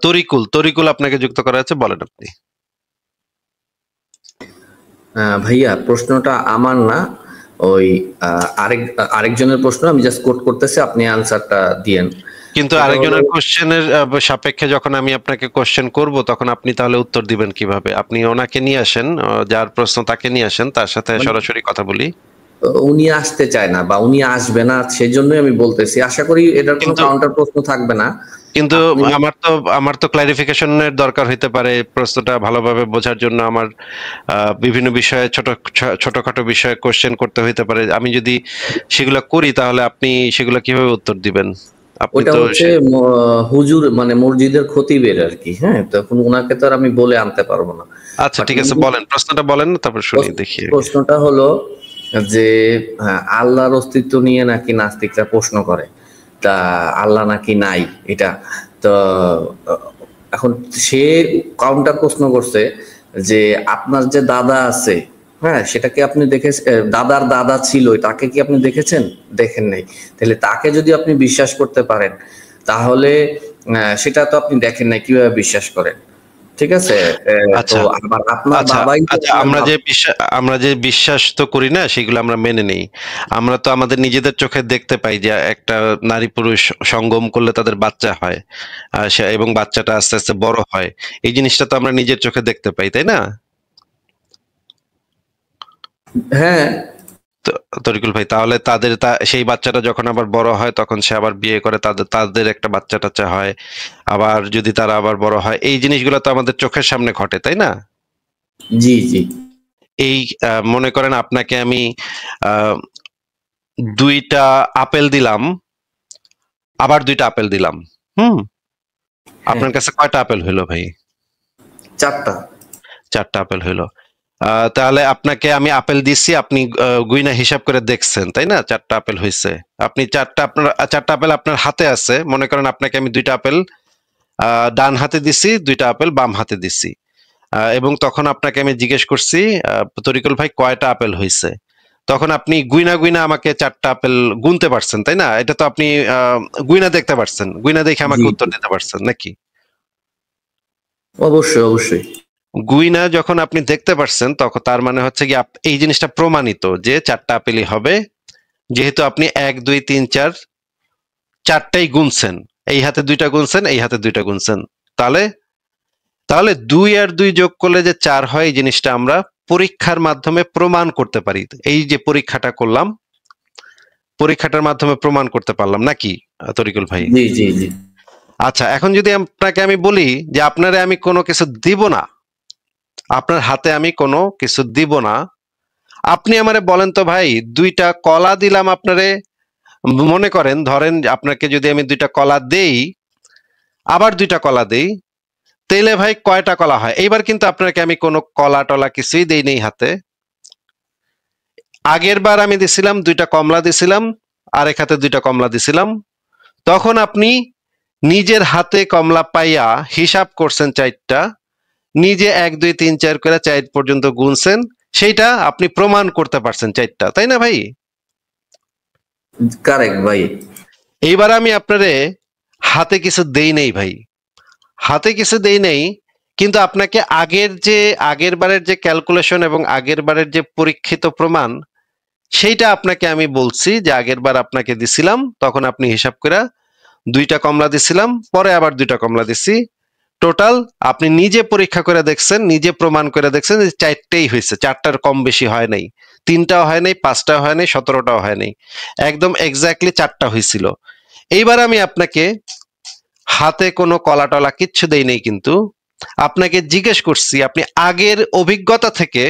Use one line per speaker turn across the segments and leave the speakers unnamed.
তরিকুল তরিকুল আপনাকে যুক্ত করা আছে, বলেন আপনি।
ভাইয়া প্রশ্নটা আমার না, ওই আরেকজনের প্রশ্ন, আমি জাস্ট কোট করতেছি, আপনি আনসারটা দিয়েন।
কিন্তু
সেটা হলো,
আরেকজনের কোশ্চেনের সাপেক্ষে যখন আমি আপনাকে কোশ্চেন করব তখন আপনি তাহলে উত্তর দিবেন কিভাবে? আপনি ওনাকে নিয়ে আসেন, যার প্রশ্ন তাকে নিয়ে আসেন, তার সাথে
মানে
সরাসরি কথা বলি।
উনি আসতে চায় না বা উনি আসবে না, সেজন্যই আমি বলতেছি। আশা করি এটার কোনো
কিন্তু
কাউন্টার প্রশ্ন থাকবে না।
কিন্তু
আপনি
আমার তো ক্লারিফিকেশনের দরকার হইতে পারে প্রশ্নটা ভালোভাবে বোঝার জন্য। আমার বিভিন্ন বিষয়ে ছোটখাটো বিষয়ে কোশ্চেন করতে হইতে পারে। আমি যদি সেগুলো করি তাহলে আপনি সেগুলো কিভাবে উত্তর দিবেন? আপনি
ওইটা
তো
হচ্ছে হুজুর মানে মসজিদের খতিবের আর কি, হ্যাঁ, তখন উনাকে তো আর আমি বলে আনতে পারবো না।
আচ্ছা,
বাট
ঠিক আছে, বলেন প্রশ্নটা, বলেন তারপর শুনি দেখি আগে।
প্রশ্নটা হলো যে, হ্যাঁ, আল্লাহর অস্তিত্ব নিয়ে নাকি নাস্তিকরা প্রশ্ন করে, তা আল্লাহ নাকি নাই এটা। তো আহ, এখন সে কাউন্টার প্রশ্ন করছে যে আপনার যে দাদা আছে, হ্যাঁ, সেটা কি আপনি দাদার দাদা ছিল, তাকে কি আপনি দেখেছেন? দেখেন নাই। তাহলে তাকে যদি আপনি বিশ্বাস করতে পারেন, তাহলে সেটা তো আপনি দেখেন নাই, কিভাবে বিশ্বাস করেন? ঠিক আছে। তো
আচ্ছা,
আবার আপনার
আচ্ছা,
বাবাই তো
আচ্ছা,
আপনার বাবা।
আমরা যে বিশ্বাস তো করি না সেগুলো আমরা মেনে নেই। আমরা তো আমাদের নিজেদের চোখে দেখতে পাই যে একটা নারী পুরুষ সঙ্গম করলে তাদের বাচ্চা হয়, এবং বাচ্চাটা আস্তে আস্তে বড় হয়। এই জিনিসটা তো আমরা নিজের চোখে দেখতে পাই, তাই না?
হ্যাঁ,
তো তরিকুল ভাই, তাহলে সেই বাচ্চাটা যখন আবার বড় হয় তখন সে আবার বিয়ে করে, তাদের তাদের একটা বাচ্চা টাচ্চা হয়। আবার যদি তারা আবার বড় হয়, এই জিনিসগুলো তো আমাদের চোখের সামনে ঘটে, তাই না?
জি জি
এই মনে করেন আপনাকে আমি আহ 2টা আপেল দিলাম, আবার 2টা আপেল দিলাম। হুম।
হ্যাঁ,
আপনার কাছে কয়টা আপেল হইলো ভাই?
4টা।
4টা আপেল হইলো। তাহলে আপনাকে আমি আপেল দিচ্ছি, আপনি গুইনা হিসাব করে দেখছেন, তাই না? 4টা আপেল হয়েছে। আপনি 4টা আপেল আপনার হাতে আছে, মনে করেন আপনাকে আমি 2টা আপেল ডান হাতে দিছি, 2টা আপেল বাম হাতে দিছি। এবং তখন আপনাকে আমি জিজ্ঞেস করছি, তরিকুল ভাই কয়টা আপেল হয়েছে? তখন আপনি গুইনা গুইনা আমাকে 4টা আপেল গুনতে পারছেন, তাই না? এটা তো আপনি আহ, গুইনা দেখতে পারছেন, গুইনা দেখে আমাকে
জি
উত্তর দিতে পারছেন নাকি?
অবশ্যই অবশ্যই।
গুইনা যখন আপনি দেখতে পারছেন তখন তার মানে হচ্ছে কি এই জিনিসটা প্রমাণিত যে 4টা আপেলই হবে, যেহেতু আপনি 1 2 3 4 4টাই গুনছেন। এই হাতে 2টা গুনছেন, এই হাতে 2টা গুনছেন। তাহলে তাহলে 2 আর 2 যোগ করলে যে 4 হয়, এই জিনিসটা আমরা পরীক্ষার মাধ্যমে প্রমাণ করতে পারি। এই যে পরীক্ষাটা করলাম, পরীক্ষাটার মাধ্যমে প্রমাণ করতে পারলাম নাকি, তরিকুল ভাই?
জি জি জি
আচ্ছা, এখন যদি আপনাকে আমি বলি যে আপনারে আমি কোনো কিছু দিব না, আপনার হাতে আমি কোনো কিছু দিব না, আপনি আমারে বলেন তো ভাই, 2টা কলা দিলাম আপনারে, মনে করেন ধরেন আপনাকে যদি আমি 2টা কলা দেই, আবার 2টা কলা দেই, তাইলে ভাই কয়টা কলা হয়? এইবার কিন্তু আপনাকে আমি কোনো কলা টলা কিছুই দেই নেই হাতে। আগের বার আমি দিছিলাম 2টা কমলা দিছিলাম, আরেক হাতে 2টা কমলা দিছিলাম। তখন আপনি নিজের হাতে কমলা পাইয়া হিসাব করছেন 4টা, নিজে 1 2 3 4 করে 4 পর্যন্ত গুনছেন, সেইটা আপনি প্রমাণ করতে পারছেন 4টা, তাই না ভাই?
কারেক্ট ভাই।
এইবার আমি আপনারে হাতে কিছু দেই নেই ভাই, হাতে কিছু দেই নেই, কিন্তু আপনাকে আগের বারের যে ক্যালকুলেশন এবং আগের বারের যে পরীক্ষিত প্রমাণ, সেইটা আপনাকে আমি বলছি যে আগের বার আপনাকে দিছিলাম, তখন আপনি হিসাব করে 2টা কমলা দিছিলাম, পরে আবার 2টা কমলা দিছি। টোটাল আপনি নিজে পরীক্ষা করে দেখছেন, নিজে প্রমাণ করে দেখছেন যে 4টেই হয়েছে, 4টার কম বেশি হয় নাই, 3টাও হয় নাই, 5টাও হয় নাই, 17টাও হয় নাই, একদম এক্স্যাক্টলি 4টা হয়েছিল। এইবার আমি আপনাকে হাতে কোনো কলা টলা কিচ্ছু দেই নেই, কিন্তু আপনাকে জিজ্ঞেস করছি আপনি আগের অভিজ্ঞতা থেকে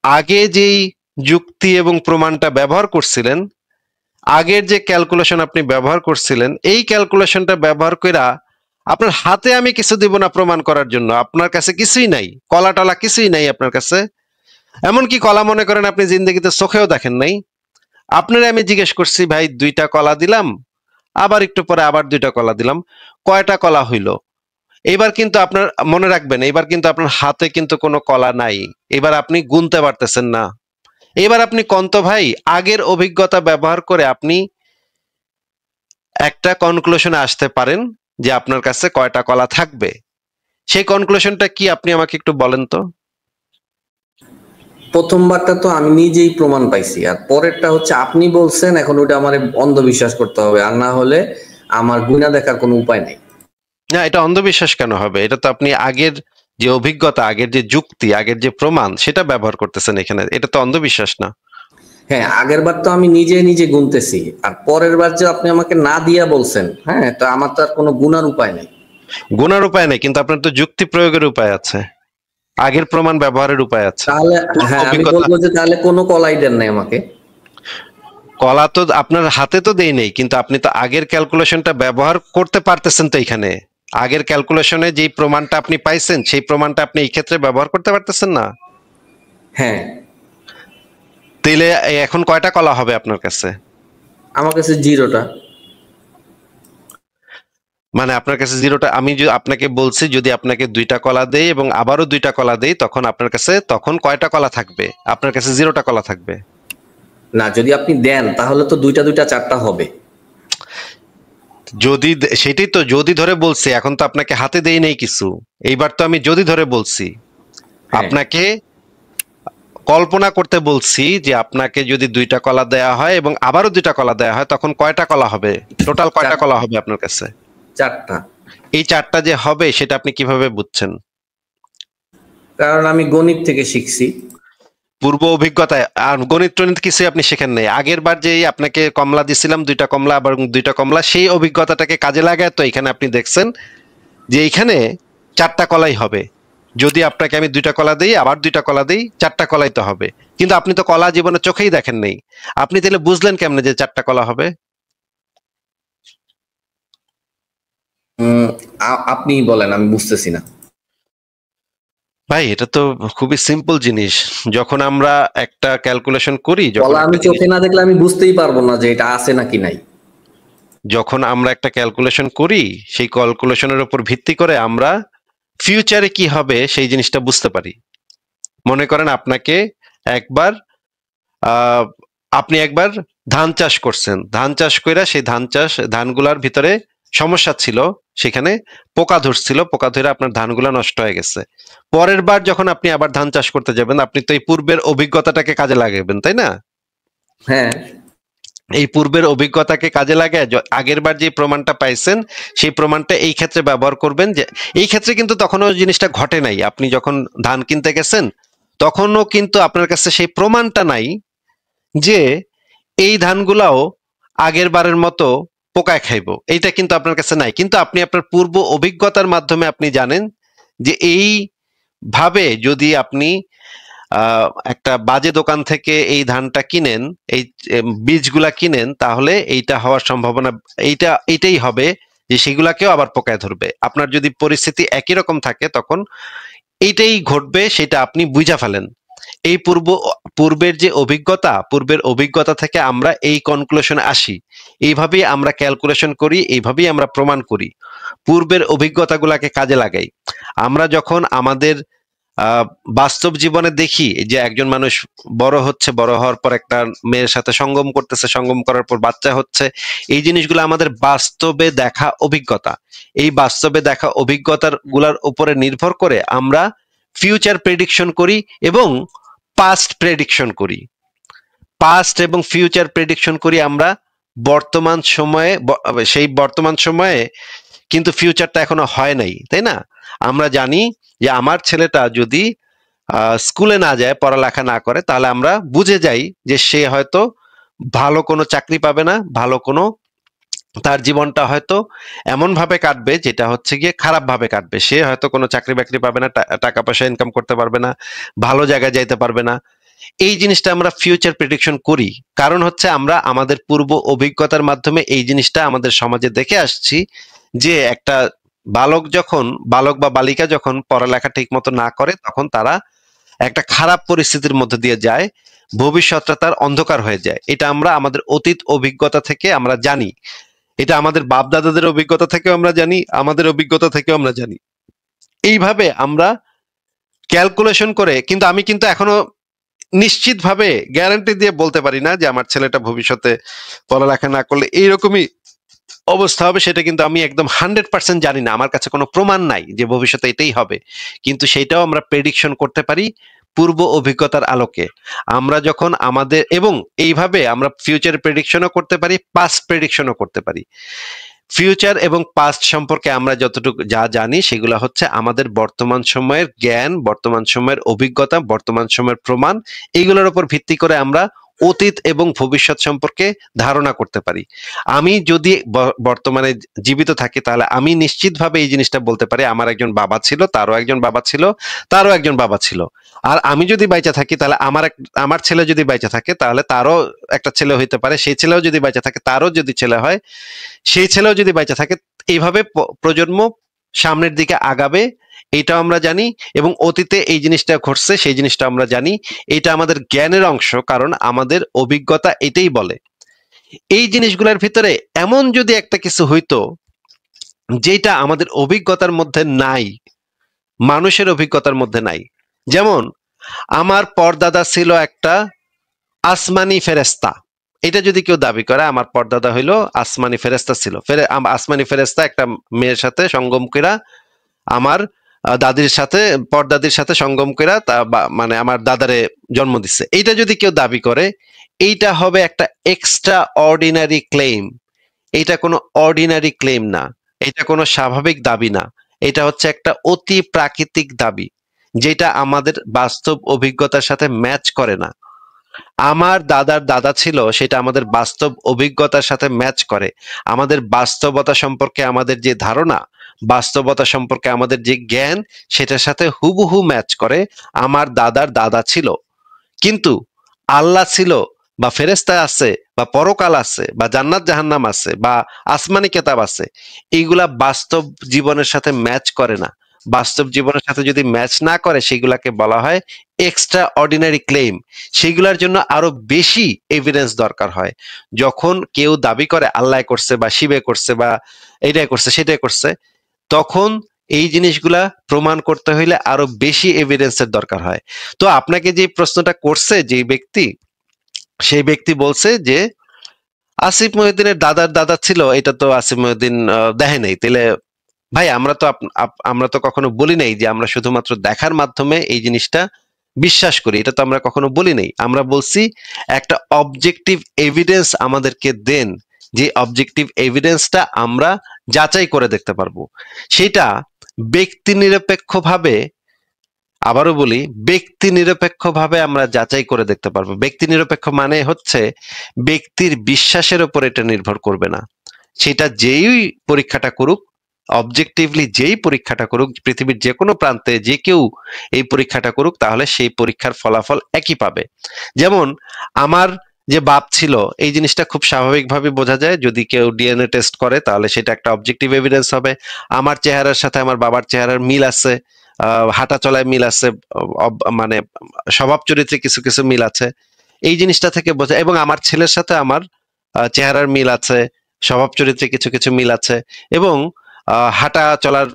আগে যেই যুক্তি এবং প্রমাণটা ব্যবহার করছিলেন, আগের যে ক্যালকুলেশন আপনি ব্যবহার করছিলেন, এই ক্যালকুলেশনটা ব্যবহার কইরা আপনার হাতে আমি কিছু দিব না প্রমাণ করার জন্য, আপনার কাছে কিছুই নাই, কলা টলা কিছুই নাই আপনার কাছে। এমনকি কলা মনে করেন আপনি জিন্দগিতে চোখেও দেখেন নাই। আপনারে আমি জিজ্ঞেস করছি ভাই 2টা কলা দিলাম, আবার একটু পরে আবার 2টা কলা দিলাম, কয়টা কলা হইলো? এবার কিন্তু আপনার মনে রাখবেন, এবার কিন্তু আপনার হাতে কিন্তু কোনো কলা নাই, এবার আপনি গুনতে পারতেছেন না। এবার আপনি কন্ত ভাই, আগের অভিজ্ঞতা ব্যবহার করে আপনি একটা কনক্লুশনে আসতে পারেন যে আপনার কাছে কয়টা কলা থাকবে। সেই কনক্লুশনটা কি আপনি আমাকে একটু বলেন তো।
প্রথমবারটা তো আমি নিজেই প্রমাণ পাইছি, আর পরেরটা হচ্ছে আপনি বলছেন, এখন ওটা আমার অন্ধবিশ্বাস করতে হবে, আর না হলে আমার গুণা দেখার কোনো উপায় নেই।
না, এটা অন্ধবিশ্বাস কেন হবে? এটা তো আপনি আগের যে অভিজ্ঞতা, আগের যে যুক্তি, আগের যে প্রমাণ সেটা ব্যবহার করতেছেন এখানে। এটা তো অন্ধবিশ্বাস না।
হ্যাঁ, আগের বার তো আমি নিজে নিজে গুনতেছি, আর পরের বার যে আপনি আমাকে না দিয়া বলছেন, হ্যাঁ, তো আমার তো আর কোনো গুনার উপায় নেই।
গুনার উপায় নেই, কিন্তু আপনার তো যুক্তি প্রয়োগের উপায় আছে, আগের প্রমাণ ব্যবহারের উপায় আছে,
তাহলে
পূর্ব
হ্যাঁ, আমি
অভিজ্ঞতা।
বলবো যে তাহলে কোনো কলাই দেন নাই আমাকে।
কলা তো আপনার হাতে তো দেই নেই, কিন্তু আপনি তো আগের ক্যালকুলেশনটা ব্যবহার করতে পারতেছেন তো এখানে। আগের ক্যালকুলেশনে যেই প্রমাণটা আপনি পাইছেন সেই প্রমাণটা আপনি এই ক্ষেত্রে ব্যবহার করতে পারতেছেন না।
হ্যাঁ,
তাইলে এখন কয়টা কলা হবে আপনার কাছে?
আমার কাছে জিরোটা।
মানে আপনার কাছে জিরোটা। আমি আপনাকে বলছি যদি আপনাকে 2টা কলা দেই এবং আবারও 2টা কলা দেই, তখন আপনার কাছে তখন কয়টা কলা থাকবে? আপনার কাছে 0টা কলা থাকবে।
না, যদি আপনি দেন তাহলে তো দুইটা দুইটা চারটা হবে।
যদি সেটাই তো যদি ধরে বলছি, এখন তো আপনাকে হাতে দেই নেই কিছু। এইবার তো আমি যদি ধরে বলছি,
হ্যাঁ,
আপনাকে কল্পনা করতে বলছি যে আপনাকে যদি 2টা কলা দেয়া হয় এবং আবারও 2টা কলা দেয়া হয়, তখন কয়টা কলা হবে? টোটাল কয়টা কলা হবে আপনার কাছে?
চারটা।
এই 4টা যে হবে সেটা আপনি কিভাবে বুঝছেন?
কারণ আমি গণিত থেকে শিখছি।
পূর্ব অভিজ্ঞতায় আর গণিত টণিত কিছু আপনি শেখেন নাই। আগের বার যেই আপনাকে কমলা দিছিলাম 2টা কমলা আবার 2টা কমলা, সেই অভিজ্ঞতাটাকে কাজে লাগায় তো এখানে আপনি দেখছেন যে এইখানে 4টা কলাই হবে। যদি আপনাকে আমি 2টা কলা দিই আবার 2টা কলা দিই, 4টা কলাই তো হবে। কিন্তু আপনি তো কলা জীবনে চোখেই দেখেন নাই। আপনি তাহলে বুঝলেন কেমনে যে 4টা কলা হবে?
উম, আপনি বলেন, আমি বুঝতেছি না।
ভাই এটা তো খুবই সিম্পল জিনিস। যখন আমরা একটা ক্যালকুলেশন করি, যখন
কলা
একটা
আমি
জিনিস,
চোখে না দেখলে আমি বুঝতেই পারবো না যে এটা আছে নাকি নাই।
যখন আমরা একটা ক্যালকুলেশন করি, সেই ক্যালকুলেশনের উপর ভিত্তি করে আমরা ফিউচারে কি হবে সেই জিনিসটা বুঝতে পারি। মনে করেন আপনাকে একবার আহ আপনি একবার ধান চাষ করছেন, ধান চাষ কইরা সেই ধানগুলার ভিতরে সমস্যা ছিল, সেখানে পোকা ধরছিল, পোকা ধরে আপনার ধানগুলা নষ্ট হয়ে গেছে। পরের বার যখন আপনি আবার ধান চাষ করতে যাবেন, আপনি তো এই পূর্বের অভিজ্ঞতাটাকে কাজে লাগাবেন, তাই না?
হ্যাঁ,
এই পূর্বের অভিজ্ঞতাকে কাজে লাগায় আগের বার যে প্রমাণটা পাইছেন সেই প্রমাণটা এই ক্ষেত্রে ব্যবহার করবেন। যে এই ক্ষেত্রে কিন্তু তখনও জিনিসটা ঘটে নাই, আপনি যখন ধান কিনতে গেছেন তখনও কিন্তু আপনার কাছে সেই প্রমাণটা নাই যে এই ধানগুলাও আগের বারের মতো পোকায় খাইবো, এইটা কিন্তু আপনার কাছে নাই। কিন্তু আপনি আপনার পূর্ব অভিজ্ঞতার মাধ্যমে আপনি জানেন যে এই ভাবে যদি আপনি একটা বাজে দোকান থেকে এই ধানটা কিনেন, এই বীজগুলা কিনেন, তাহলে এইটা হওয়ার সম্ভাবনা এইটাই হবে যে সেগুলাকেও আবার পোকায় ধরবে। আপনার যদি পরিস্থিতি একই রকম থাকে তখন এইটাই ঘটবে, সেটা আপনি বুঝা ফেলেন। এই পূর্বের যে অভিজ্ঞতা, পূর্বের অভিজ্ঞতা থেকে আমরা এই কনক্লুশনে আসি। এইভাবেই আমরা ক্যালকুলেশন করি, এইভাবেই আমরা প্রমাণ করি, পূর্বের অভিজ্ঞতাগুলাকে কাজে লাগাই। আমরা যখন আমাদের বাস্তব জীবনে দেখি যে একজন মানুষ বড় হচ্ছে, বড় হওয়ার পর একটা মেয়ের সাথে সঙ্গম করতেছে, সঙ্গম করার পর বাচ্চা হচ্ছে, এই জিনিসগুলো আমাদের বাস্তবে দেখা অভিজ্ঞতা। এই বাস্তবে দেখা অভিজ্ঞতার গুলার উপরে নির্ভর করে আমরা ফিউচার প্রেডিকশন করি এবং পাস্ট প্রেডিকশন করি। পাস্ট এবং ফিউচার প্রেডিকশন করি আমরা বর্তমান সময়ে। সেই বর্তমান সময়ে কিন্তু ফিউচারটা এখনো হয় নাই, তাই না? আমরা জানি যে আমার ছেলেটা যদি স্কুলে না যায়, পড়ালেখা না করে, তাহলে আমরা বুঝে যাই যে সে হয়তো ভালো কোনো চাকরি পাবে না, ভালো কোনো, তার জীবনটা হয়তো এমন ভাবে কাটবে যেটা হচ্ছে গিয়ে খারাপ ভাবে কাটবে। সে হয়তো কোনো চাকরি বাকরি পাবে না, টাকা পয়সা ইনকাম করতে পারবে না, ভালো জায়গায় যাইতে পারবে না। এই জিনিসটা আমরা ফিউচার প্রেডিকশন করি, কারণ হচ্ছে আমরা আমাদের পূর্ব অভিজ্ঞতার মাধ্যমে এই জিনিসটা আমাদের সমাজে দেখে আসছি যে একটা বালক বা বালিকা যখন পড়ালেখা ঠিক মতো না করে, তখন তারা একটা খারাপ পরিস্থিতির মধ্যে দিয়ে যায়, ভবিষ্যৎটা তার অন্ধকার হয়ে যায়। এটা আমরা আমাদের অতীত অভিজ্ঞতা থেকে আমরা জানি, এটা আমাদের বাপ দাদাদের অভিজ্ঞতা থেকেও আমরা জানি, আমাদের অভিজ্ঞতা থেকেও আমরা জানি। এইভাবে আমরা ক্যালকুলেশন করে, কিন্তু আমি কিন্তু এখনো নিশ্চিতভাবে গ্যারান্টি দিয়ে বলতে পারি না যে আমার ছেলেটা ভবিষ্যতে পড়ালেখা না করলে এইরকমই অবস্থা হবে সেটা কিন্তু আমি একদম 100% জানি না, আমার কাছে কোনো প্রমাণ নাই যে ভবিষ্যতে এটাই হবে, কিন্তু সেটাও আমরা প্রেডিকশন করতে পারি পূর্ব অভিজ্ঞতার আলোকে। আমরা যখন আমাদের, এবং এইভাবে আমরা ফিউচার প্রেডিকশনও করতে পারি, পাস্ট প্রেডিকশনও করতে পারি। ফিউচার এবং পাস্ট সম্পর্কে আমরা যতটুকু যা জানি সেগুলো হচ্ছে আমাদের বর্তমান সময়ের জ্ঞান, বর্তমান সময়ের অভিজ্ঞতা, বর্তমান সময়ের প্রমাণ, এইগুলোর উপর ভিত্তি করে আমরা অতীত এবং ভবিষ্যৎ সম্পর্কে ধারণা করতে পারি। আমি যদি বর্তমানে জীবিত থাকি তাহলে আমি নিশ্চিতভাবে এই জিনিসটা বলতে পারি, আমার একজন বাবা ছিল, তারও একজন বাবা ছিল, তারও একজন বাবা ছিল। আর আমি যদি বাইচা থাকি তাহলে আমার ছেলে যদি বাইচা থাকে তাহলে তারও একটা ছেলে হইতে পারে, সেই ছেলেও যদি বাইচা থাকে তারও যদি ছেলে হয়, সেই ছেলেও যদি বাইচা থাকে, এইভাবে প্রজন্ম সামনের দিকে আগাবে, এইটাও আমরা জানি। এবং অতীতে এই জিনিসটা ঘটছে সেই জিনিসটা আমরা জানি। এটা আমাদের জ্ঞানের অংশ, কারণ আমাদের অভিজ্ঞতা এটাই বলে। এই জিনিসগুলোর ভিতরে এমন যদি একটা কিছু হইতো যেটা আমাদের অভিজ্ঞতার মধ্যে নাই, মানুষের অভিজ্ঞতার মধ্যে নাই, যেমন আমার পরদাদা ছিল একটা আসমানি ফেরেস্তা, এটা যদি কেউ দাবি করে আমার পরদাদা হইলো আসমানি ফেরেস্তা ছিল, আসমানি ফেরেস্তা একটা মেয়ের সাথে সঙ্গম কইরা আমার দাদির সাথে, পরদাদির সাথে সঙ্গম কইরা মানে আমার দাদারে জন্ম দিচ্ছে, এইটা যদি কেউ দাবি করে, এইটা হবে একটা এক্সট্রা অর্ডিনারি ক্লেম। এটা কোনো অর্ডিনারি ক্লেম না, এটা কোনো স্বাভাবিক দাবি না, এটা হচ্ছে একটা অতি প্রাকৃতিক দাবি, যেটা আমাদের বাস্তব অভিজ্ঞতার সাথে ম্যাচ করে না। আমার দাদার দাদা ছিল, সেটা আমাদের বাস্তব অভিজ্ঞতার সাথে ম্যাচ করে। আমাদের বাস্তবতা সম্পর্কে আমাদের যে ধারণা, বাস্তবতা সম্পর্কে আমাদের যে জ্ঞান, সেটার সাথে হুবহু ম্যাচ করে আমার দাদার দাদা ছিল। কিন্তু আল্লাহ ছিল বা ফেরেস্তা আছে বা পরকাল আছে বা জান্নাত জাহান্নাম আছে বা আসমানি কেতাব আছে, এইগুলা বাস্তব জীবনের সাথে ম্যাচ করে না। বাস্তব জীবনের সাথে যদি ম্যাচ না করে সেগুলাকে বলা হয় এক্সট্রা অর্ডিনারি ক্লেম। সেগুলোর জন্য আরো বেশি এভিডেন্স দরকার হয়। যখন কেউ দাবি করে আল্লাহ করছে বা শিবে করছে বা এইটাই করছে সেটাই করছে, তখন এই জিনিসগুলা প্রমাণ করতে হইলে আরো বেশি এভিডেন্সের দরকার হয়। তো আপনাকে যে প্রশ্নটা করছে যে ব্যক্তি, সেই ব্যক্তি বলছে যে আসিফ মহিউদ্দিনের দাদার দাদা ছিল, এটা তো আসিফ মহিউদ্দিন দেখে নাই। তাহলে ভাই আমরা তো কখনো বলি নাই যে আমরা শুধুমাত্র দেখার মাধ্যমে এই জিনিসটা বিশ্বাস করি, এটা তো আমরা কখনো বলি নাই। আমরা বলছি একটা অবজেক্টিভ এভিডেন্স আমাদেরকে দেন, যে অবজেক্টিভ এভিডেন্সটা আমরা যাচাই করে দেখতে পারবো। সেটা ব্যক্তি নিরপেক্ষভাবে, আবারও বলি, ব্যক্তি নিরপেক্ষভাবে আমরা যাচাই করে দেখতে পারবো। ব্যক্তি নিরপেক্ষ মানে হচ্ছে ব্যক্তির বিশ্বাসের উপর এটা নির্ভর করবে না। সেটা যেই পরীক্ষাটা করুক, অবজেক্টিভলি যেই পরীক্ষাটা করুক, পৃথিবীর যে কোনো প্রান্তে যে কেউ এই পরীক্ষাটা করুক, তাহলে সেই পরীক্ষার ফলাফল একই পাবে। যেমন আমার যে বাপ ছিল, এই জিনিসটা খুব স্বাভাবিকভাবে বোঝা যায়। যদি কেউ ডিএনএ টেস্ট করে তাহলে সেটা একটা অবজেক্টিভ এভিডেন্স হবে। আমার চেহারার সাথে আমার বাবার চেহারার মিল আছে, হাঁটা চলায় মিল আছে, মানে স্বভাব চরিত্রে কিছু কিছু মিল আছে, এই জিনিসটা থেকে বোঝা। এবং আমার ছেলের সাথে আমার চেহারার মিল আছে, স্বভাব চরিত্রে কিছু কিছু মিল আছে, এবং হাঁটা চলার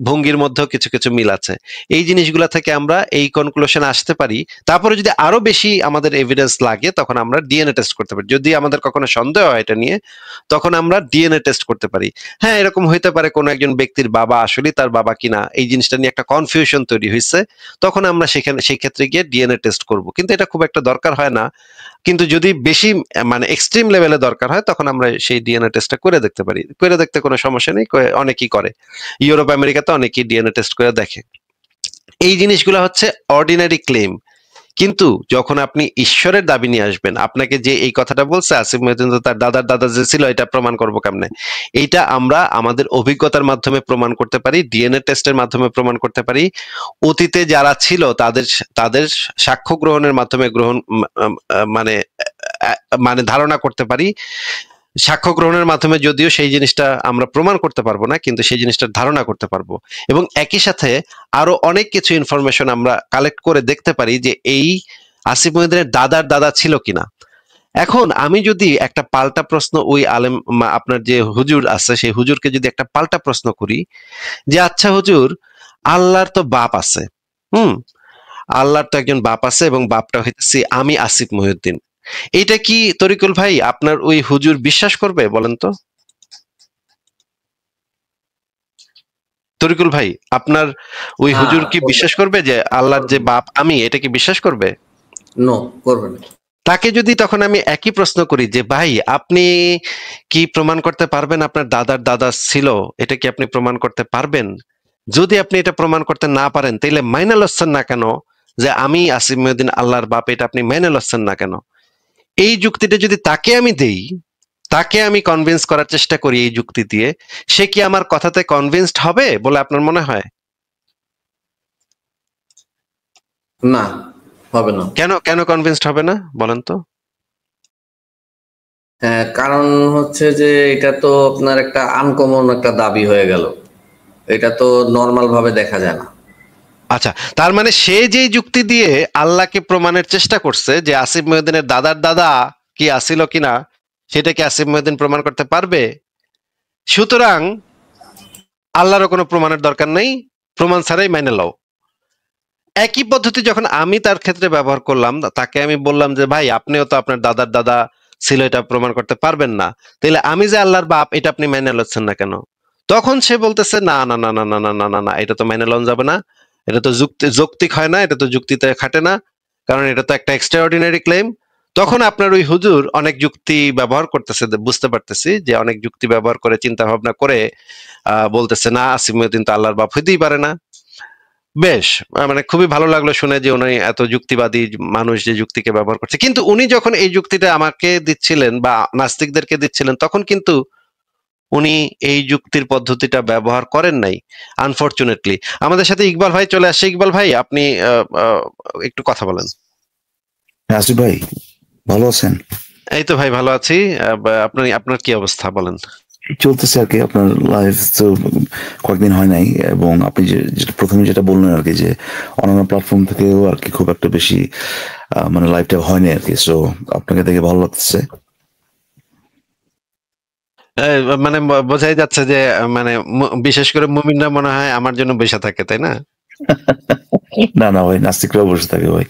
ভঙ্গির মধ্যেও কিছু কিছু মিল আছে। এই জিনিসগুলা থেকে আমরা এই কনক্লুশন আসতে পারি। তারপরে যদি আরো বেশি আমাদের এভিডেন্স লাগে তখন আমরা ডিএনএ টেস্ট করতে পারি। যদি আমাদের কখনো সন্দেহ হয় এটা নিয়ে, তখন আমরা ডিএনএ টেস্ট করতে পারি। হ্যাঁ, এরকম হইতে পারে কোনো একজন ব্যক্তির বাবা আসলেই তার বাবা কিনা, এই জিনিসটা নিয়ে একটা কনফিউশন তৈরি হয়েছে, তখন আমরা সেই ক্ষেত্রে গিয়ে ডিএনএ টেস্ট করব। কিন্তু এটা খুব একটা দরকার হয় না। কিন্তু যদি বেশি মানে এক্সট্রিম লেভেলে দরকার হয় তখন আমরা সেই ডিএনএ টেস্টটা করে দেখতে পারি। করে দেখতে কোনো সমস্যা নেই, অনেকেই করে। ইউরোপ আমেরিকাতে অনেকেই ডিএনএ টেস্ট করে দেখে। এই জিনিসগুলো হচ্ছে অর্ডিনারি ক্লেম। কিন্তু যখন আপনি ঈশ্বরের দাবি নিয়ে আসবেন, আপনাকে যে এই কথাটা বলছে আসিফ মহিউদ্দিন তার দাদার দাদা যে ছিল, এটা প্রমাণ করবো কেমনে? এইটা আমরা আমাদের অভিজ্ঞতার মাধ্যমে প্রমাণ করতে পারি, ডিএনএ টেস্টের মাধ্যমে প্রমাণ করতে পারি, অতীতে যারা ছিল তাদের তাদের সাক্ষ্য গ্রহণের মাধ্যমে মানে মানে ধারণা করতে পারি। সাক্ষ্য গ্রহণের মাধ্যমে যদিও সেই জিনিসটা আমরা প্রমাণ করতে পারবো না, কিন্তু সেই জিনিসটার ধারণা করতে পারবো। এবং একই সাথে আরো অনেক কিছু ইনফরমেশন আমরা কালেক্ট করে দেখতে পারি যে এই আসিফ মহিউদ্দিনের দাদার দাদা ছিল কিনা। এখন আমি যদি একটা পাল্টা প্রশ্ন ওই আলেম, আপনার যে হুজুর আছে সেই হুজুরকে যদি একটা পাল্টা প্রশ্ন করি যে আচ্ছা হুজুর, আল্লাহর তো বাপ আছে, আল্লাহর তো একজন বাপ আছে এবং বাপটা হইতেছি আমি আসিফ মহিউদ্দিন, এইটা কি তরিকুল ভাই আপনার ওই হুজুর বিশ্বাস করবে বলেন তো? তরিকুল ভাই, আপনার ওই হুজুর কি বিশ্বাস করবে যে আল্লাহর যে বাপ আমি, এটা কি বিশ্বাস করবে?
নো, করবে না।
তাকে যদি তখন আমি একই প্রশ্ন করি যে ভাই আপনি কি প্রমাণ করতে পারবেন আপনার দাদার দাদা ছিল, এটা কি আপনি প্রমাণ করতে পারবেন? যদি আপনি এটা প্রমাণ করতে না পারেন তাহলে মাইনে লচ্ছেন না কেন যে আমি আসিফ মহিউদ্দিন আল্লাহর বাপ, এটা আপনি মাইনে লচ্ছেন না কেন? এই যুক্তিটা যদি তাকে আমি দেই, তাকে আমি কনভিন্স করার চেষ্টা করি এই যুক্তি দিয়ে, সে কি আমার কথাতে কনভিন্সড হবে বলে আপনার মনে হয়?
না, হবে না।
কেন কেন কনভিন্সড হবে না বলেন তো?
হ্যাঁ, কারণ হচ্ছে যে এটা তো আপনার একটা আনকমন একটা দাবি হয়ে গেল, এটা তো নর্মাল ভাবে দেখা যায় না।
আচ্ছা, তার মানে সে যে যুক্তি দিয়ে আল্লাহকে প্রমাণের চেষ্টা করছে যে আসিফ মহিউদ্দিনের দাদার দাদা কি আসিল কিনা, সেটা কি আসিফ মহিউদ্দিন প্রমাণ করতে পারবে? সুতরাং আল্লাহরও কোনো প্রমাণের দরকার নেই, প্রমাণ ছাড়াই মেনে লও। একই পদ্ধতি যখন আমি তার ক্ষেত্রে ব্যবহার করলাম, তাকে আমি বললাম যে ভাই আপনিও তো আপনার দাদার দাদা ছিল, এটা প্রমাণ করতে পারবেন না, তাহলে আমি যে আল্লাহর বাপ এটা আপনি মেনে লচ্ছেন না কেন? তখন সে বলতেছে না না না না না না না না না, এটা তো মেনে লন যাবে না, এটা তো যৌক্তিক হয় না, এটা তো যুক্তিতে খাটে না, কারণ এটা তো একটা এক্সট্রাঅর্ডিনারি ক্লেম। তখন আপনার ওই হুজুর অনেক যুক্তি ব্যবহার করতেছে, বুঝতে পারতেছি যে অনেক যুক্তি ব্যবহার করে চিন্তা ভাবনা করে বলতেছে না আসিফ মহিউদ্দিন তো আল্লাহর বাপ হইতেই পারে না। বেশ, মানে খুবই ভালো লাগলো শুনে যে উনি এত যুক্তিবাদী মানুষ যে যুক্তিকে ব্যবহার করছে। কিন্তু উনি যখন এই যুক্তিটা আমাকে দিচ্ছিলেন বা নাস্তিকদেরকে দিচ্ছিলেন, তখন কিন্তু উনি এই যুক্তির পদ্ধতিটা ব্যবহার করেন নাই, আনফরচুনেটলি। আমাদের সাথে ইকবাল ভাই চলে আসছে। ইকবাল ভাই, আপনি একটু কথা বলেন।
আসিফ ভাই, ভালো আছেন?
এই তো ভাই ভালো আছি। আপনার কি অবস্থা বলেন?
চলতেছে আর কি। আপনার লাইভ তো কয়েকদিন হয় নাই, এবং আপনি যেটা প্রথমে যেটা বললেন আর কি, যে অন্যান্য প্ল্যাটফর্ম থেকেও আর কি খুব একটা বেশি মানে লাইভটা হয়নি আর কি। সো আপনাকে দেখে ভালো লাগতেছে।
মানে বোঝাই যাচ্ছে যে মানে বিশেষ করে মুমিনরা মনে হয় আমার জন্য বসে থাকে, তাই না?
না না ভাই, নাস্তিকরাও বসে থাকে ভাই।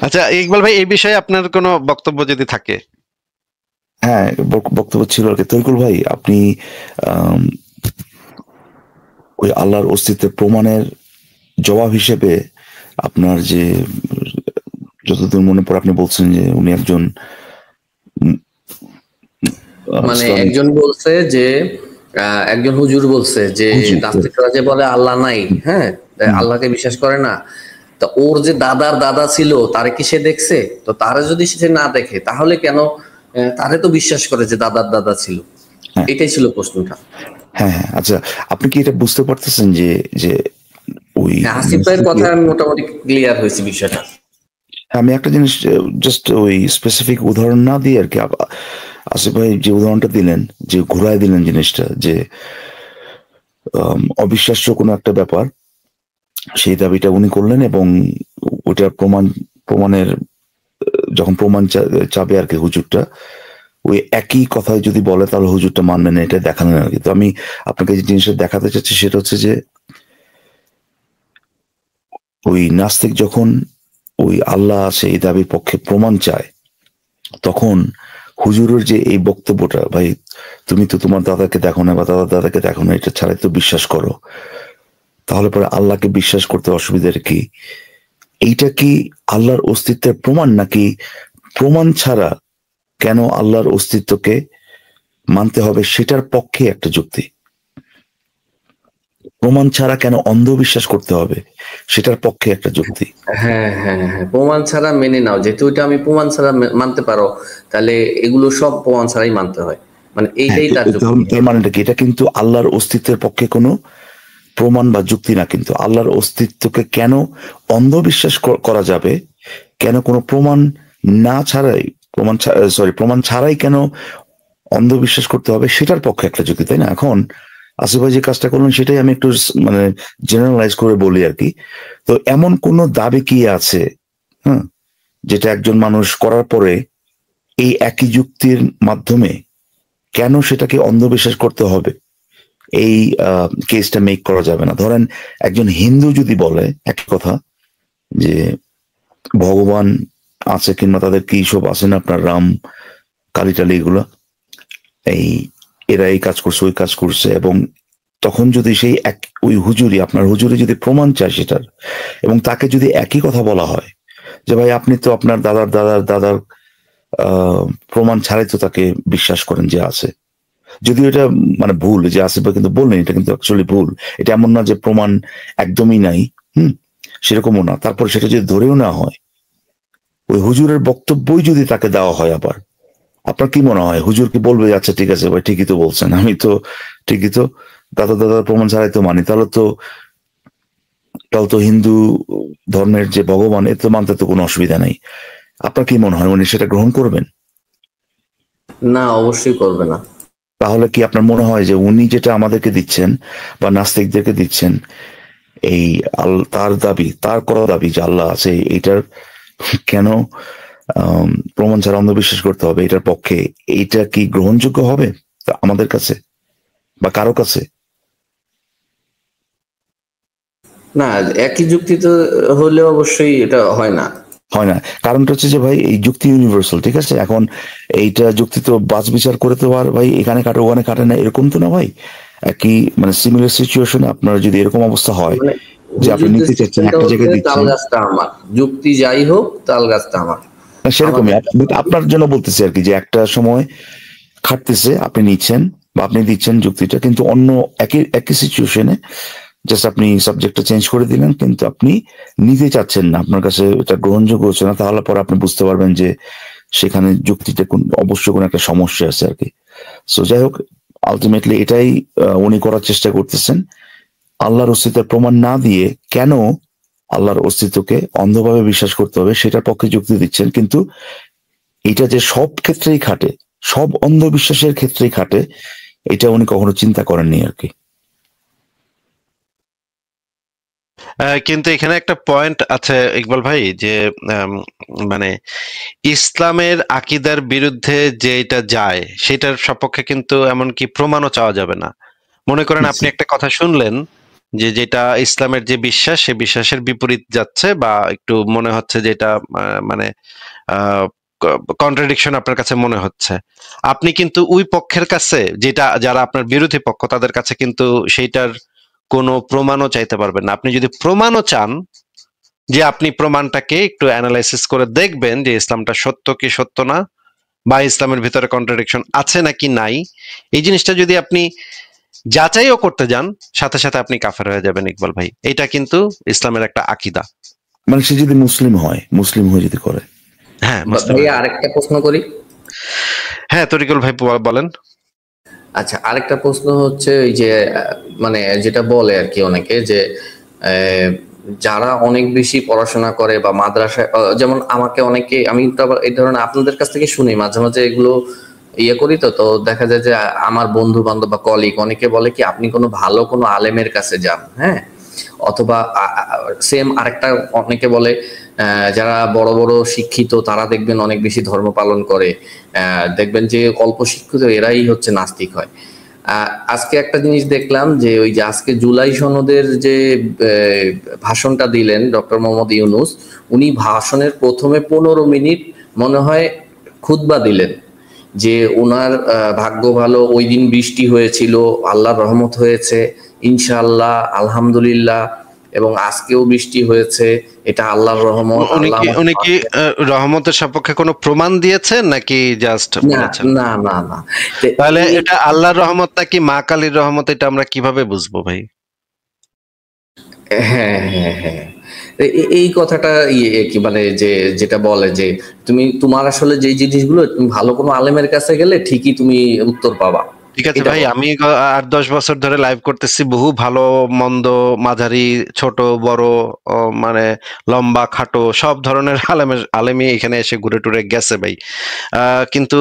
আচ্ছা ইকবাল ভাই, এই বিষয়ে আপনার কোনো বক্তব্য যদি থাকে?
হ্যাঁ, বক্তব্য ছিল আর কি। তরিকুল ভাই, আপনি ওই আল্লাহর অস্তিত্বের প্রমাণের জবাব হিসেবে আপনার যে যতদূর মনে পড়ে আপনি বলছেন যে উনি একজন
মানে একজন বলছে যে একজন হুজুর বলছে যে নাস্তিকরা যে বলে আল্লাহ নাই, হ্যাঁ, আল্লাহকে বিশ্বাস করে না, তো ওর যে দাদার দাদা ছিল তারে কি সে দেখছে? তো তারা যদি সে না দেখে তাহলে কেন তারে তো বিশ্বাস করে যে দাদার দাদা ছিল? এটাই ছিল প্রশ্নটা।
হ্যাঁ হ্যাঁ, আচ্ছা, আপনি কি এটা বুঝতে পারতেছেন যে যে ওই
আসিফ ভাইয়ের কথা আমি মোটামুটি ক্লিয়ার হয়েছে বিষয়টা।
আমি একটা জিনিস জাস্ট ওই স্পেসিফিক উদাহরণ না দিয়ে আর কি, আসিফ ভাই যে উদাহরণটা দিলেন, যে ঘুরায় দিলেন জিনিসটা, যে অবিশ্বাস্য কোনো একটা ব্যাপার, সেই দাবিটা উনি করলেন, এবং ওইটার প্রমাণের যখন প্রমাণ চাবে আর কি হুজুরটা, ওই একই কথাই যদি বলে তাহলে হুজুরটা মানবে না, এটা দেখালেন আর কি। তো আমি আপনাকে যে জিনিসটা দেখাতে চাচ্ছি সেটা হচ্ছে যে ওই নাস্তিক যখন ওই আল্লাহ আছে এই দাবির পক্ষে প্রমাণ চায়, তখন হুজুরের যে এই বক্তব্যটা, ভাই তুমি তো তোমার দাদাকে দেখো না বা দাদার দাদাকে দেখো না, এটা ছাড়াই তো বিশ্বাস করো, তাহলে পরে আল্লাহকে বিশ্বাস করতে অসুবিধার কি? এইটা কি আল্লাহর অস্তিত্বের প্রমাণ, নাকি প্রমাণ ছাড়া কেন আল্লাহর অস্তিত্বকে মানতে হবে সেটার পক্ষে একটা যুক্তি? প্রমাণ ছাড়া কেন অন্ধবিশ্বাস করতে হবে সেটার পক্ষে একটা যুক্তি।
হ্যাঁ হ্যাঁ হ্যাঁ, প্রমাণ ছাড়া মেনে নাও, যেহেতু এটা আমি প্রমাণ ছাড়া মানতে পারো, তাহলে এগুলো সব প্রমাণ ছাড়াই মানতে হয়, মানে এইটাই তার যুক্তি।
তার মানেটা কি? এটা কিন্তু আল্লাহর অস্তিত্বের পক্ষে কোনো প্রমাণ বা যুক্তি না। কিন্তু আল্লাহর অস্তিত্বকে কেন অন্ধবিশ্বাস করা যাবে, কেন কোনো প্রমাণ না ছাড়াই, প্রমাণ ছাড়াই কেন অন্ধবিশ্বাস করতে হবে, সেটার পক্ষে একটা যুক্তি, তাই না? এখন আসিফ ভাই যে কাজটা করলেন সেটাই আমি একটু মানে জেনারেলাইজ করে বলি আর কি। তো এমন কোন দাবি কি আছে, হ্যাঁ, যেটা একজন মানুষ করার পরে এই একই যুক্তির মাধ্যমে কেন সেটাকে অন্ধবিশ্বাস করতে হবে, এই কেসটা মেক করা যাবে না? ধরেন একজন হিন্দু যদি বলে একই কথা, যে ভগবান আছে, কিংবা তাদের কি সব আছে না, আপনার রাম কালী টালি এগুলো, এরা এই কাজ করছে ওই কাজ করছে, এবং তখন যদি সেই ওই হুজুরি, আপনার হুজুরি যদি প্রমাণ চায় সেটার, এবং তাকে যদি একই কথা বলা হয় যে ভাই আপনি তো আপনার দাদার দাদার দাদার প্রমাণ ছাড়াই তো তাকে বিশ্বাস করেন যে আছে, যদিও এটা মানে ভুল যে আছে, কিন্তু বললেন এটা কিন্তু অ্যাকচুয়ালি ভুল। এটা এমন না যে প্রমাণ একদমই নাই, সেরকমও না। তারপর সেটা যদি ধরেও নেওয়া হয়, ওই হুজুরের বক্তব্যই যদি তাকে দেওয়া হয়, আবার আপনার কি মনে হয় হুজুর কি বলবে আচ্ছা ঠিক আছে ভাই ঠিকই তো বলছেন, আমি তো ঠিকই তো দাদা দাদার প্রমাণ ছাড়াই তো মানি, তাহলে তো হিন্দু ধর্মের যে ভগবান, এর তো মানতে তো কোনো অসুবিধা নেই। আপনার কি মনে হয় উনি সেটা গ্রহণ করবেন?
না, অবশ্যই করবে না।
তাহলে কি আপনার মনে হয় যে উনি যেটা আমাদেরকে দিচ্ছেন বা নাস্তিকদেরকে দিচ্ছেন, এই তার করা দাবি যে আল্লাহ আছে, এইটার কেন প্রমাণ ছাড়া অন্ধবিশ্বাস করতে হবে, এটার পক্ষে এইটা কি গ্রহণযোগ্য হবে আমাদের কাছে বা কারো কাছে?
না, একই যুক্তি তো হলে অবশ্যই এটা হয় না।
কারণটা হচ্ছে যে ভাই এই যুক্তি ইউনিভার্সাল, ঠিক আছে? এখন এইটা যুক্তি তো বাছ বিচার করে তো আর ভাই এখানে কাটে ওখানে কাটে না, এরকম তো না ভাই। একই মানে সিমিলার সিচুয়েশনে আপনার যদি এরকম অবস্থা হয় যে আপনি নিতে চাচ্ছেন একটা জায়গায় দিচ্ছেন,
তাল গাছটা আমার, যুক্তি যাই হোক তাল গাছটা আমার,
সেরকমই আপনার জন্য বলতেছি আর কি, যে একটা সময় খাটতেছে, আপনি নিচ্ছেন বা আপনি দিচ্ছেন যুক্তিটা, কিন্তু অন্য একই সিচুয়েশনে জাস্ট আপনি সাবজেক্টটা চেঞ্জ করে দিলেন, কিন্তু আপনি নিতে চাচ্ছেন না, আপনার কাছে এটা গ্রহণযোগ্য হচ্ছে না, তাহলে পরে আপনি বুঝতে পারবেন যে সেখানে যুক্তিটা অবশ্যই কোনো একটা সমস্যা আছে আর কি। সো যাই হোক, আলটিমেটলি এটাই উনি করার চেষ্টা করতেছেন, আল্লাহর অস্তিত্বের প্রমাণ না দিয়ে কেন আল্লাহর অস্তিত্বকে অন্ধভাবে বিশ্বাস করতে হবে সেটার পক্ষে যুক্তি দিচ্ছেন। কিন্তু এটা যে সব ক্ষেত্রেই খাটে, সব অন্ধবিশ্বাসের ক্ষেত্রেই খাটে, এটা উনি কখনো চিন্তা করেননি আর কি।
কিন্তু এখানে একটা পয়েন্ট আছে ইকবাল ভাই, যে মানে ইসলামের আকিদার বিরুদ্ধে যেটা যায় সেটার সপক্ষে কিন্তু এমনকি প্রমাণও চাওয়া যাবে না। মনে করেন আপনি একটা কথা শুনলেন যে যেটা ইসলামের যে বিশ্বাস, সে বিশ্বাসের বিপরীত যাচ্ছে, বা একটু মনে হচ্ছে যেটা মানে কন্ট্রাডিকশন আপনার কাছে মনে হচ্ছে, আপনি কিন্তু ওই পক্ষের কাছে, যারা আপনার বিরোধী পক্ষ, তাদের কাছে কিন্তু সেইটার কোনো প্রমাণও চাইতে পারবেন না। আপনি যদি প্রমাণও চান, যে আপনি প্রমাণটাকে একটু অ্যানালাইসিস করে দেখবেন যে ইসলামটা সত্য কি সত্য না, বা ইসলামের ভিতরে কন্ট্রাডিকশন আছে নাকি নাই, এই জিনিসটা যদি আপনি যাচাইও করতে যান, সাথে সাথে আপনি কাফের হয়ে যাবেন ইকবাল ভাই। এটা কিন্তু ইসলামের একটা আকিদা।
মানে সে যদি মুসলিম হয়ে যদি করে।
হ্যাঁ,
ভাই আরেকটা প্রশ্ন করি।
হ্যাঁ, তরিকুল ভাই বলেন।
আচ্ছা, আরেকটা প্রশ্ন হচ্ছে ওই যে মানে যেটা বলে আর কি অনেকে, যে যারা অনেক বেশি পড়াশোনা করে বা মাদ্রাসায়, যেমন আমাকে অনেকে, আমি তো আবার এই ধরনের আপনাদের কাছ থেকে শুনি মাঝে মাঝে এগুলো ইয়ে করি, তো দেখা যায় যে আমার বন্ধু বান্ধব বা কলিগ অনেকে বলে কি আপনি কোনো ভালো কোনো আলেমের কাছে যান, হ্যাঁ, অথবা সেম আরেকটা অনেকে বলে যারা বড় বড় শিক্ষিত তারা দেখবেন অনেক বেশি ধর্ম পালন করে, দেখবেন যে অল্প শিক্ষিত এরাই হচ্ছে নাস্তিক হয়। আজকে একটা জিনিস দেখলাম যে ওই যে আজকে জুলাই সনদের যে ভাষণটা দিলেন ডক্টর মোহাম্মদ ইউনূস, উনি ভাষণের প্রথমে 15 মিনিট মনে হয় খুতবা দিলেন যে ওনার ভাগ্য ভালো, ওই দিন বৃষ্টি হয়েছিল, আল্লাহর রহমত হয়েছে ইনশাআল্লাহ, আলহামদুলিল্লাহ, এবং আজকেও বৃষ্টি হয়েছে, এটা আল্লাহর রহমত।
উনি কি রহমতের সপক্ষে কোনো প্রমাণ দিয়েছেন নাকি জাস্ট বলেছেন?
না না না।
তাহলে এটা আল্লাহর রহমত নাকি মা কালীর রহমত, এটা আমরা কিভাবে বুঝবো ভাই?
হ্যাঁ হ্যাঁ হ্যাঁ, এই কথাটা কি মানে যে যেটা বলে যে তোমার আসলে যে জিনিসগুলো তুমি ভালো কোনো আলেমের কাছে গেলে ঠিকই তুমি উত্তর পাবা।
ঠিক আছে ভাই, আমি 8-10 বছর ধরে লাইভ করতেছি, বহু ভালো মন্দ মাঝারি ছোট বড় মানে লম্বা খাটো সব ধরনের আলেমই এখানে এসে ঘুরে টুরে গেছে ভাই। কিন্তু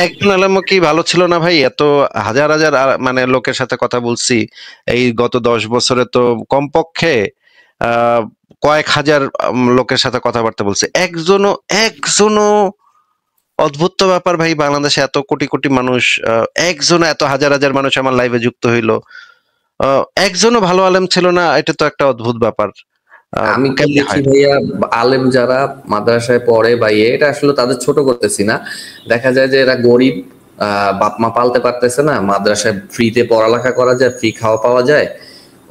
একজন আলেমও কি ভালো ছিল না ভাই? এত হাজার হাজার মানে লোকের সাথে কথা বলছি এই গত 10 বছরে, তো কমপক্ষে কয়েক হাজার লোকের সাথে কথাবার্তা বলছে, একজনও অদ্ভুত ব্যাপার ভাই, বাংলাদেশে এত কোটি কোটি মানুষ, একজনও, এত হাজার হাজার মানুষ আমার লাইভে যুক্ত হইলো, একজনও ভালো আলেম ছিল না, এটা তো একটা অদ্ভুত ব্যাপার।
আমি তো দেখি ভাইয়া আলেম যারা মাদ্রাসায় পড়ে বা এটা আসলে তাদের ছোট করতেছি না, দেখা যায় যে এরা গরিব, বাপ মা পালতে পারতেছে না, মাদ্রাসায় ফ্রিতে পড়ালেখা করা যায়, ফ্রি খাওয়া পাওয়া যায়,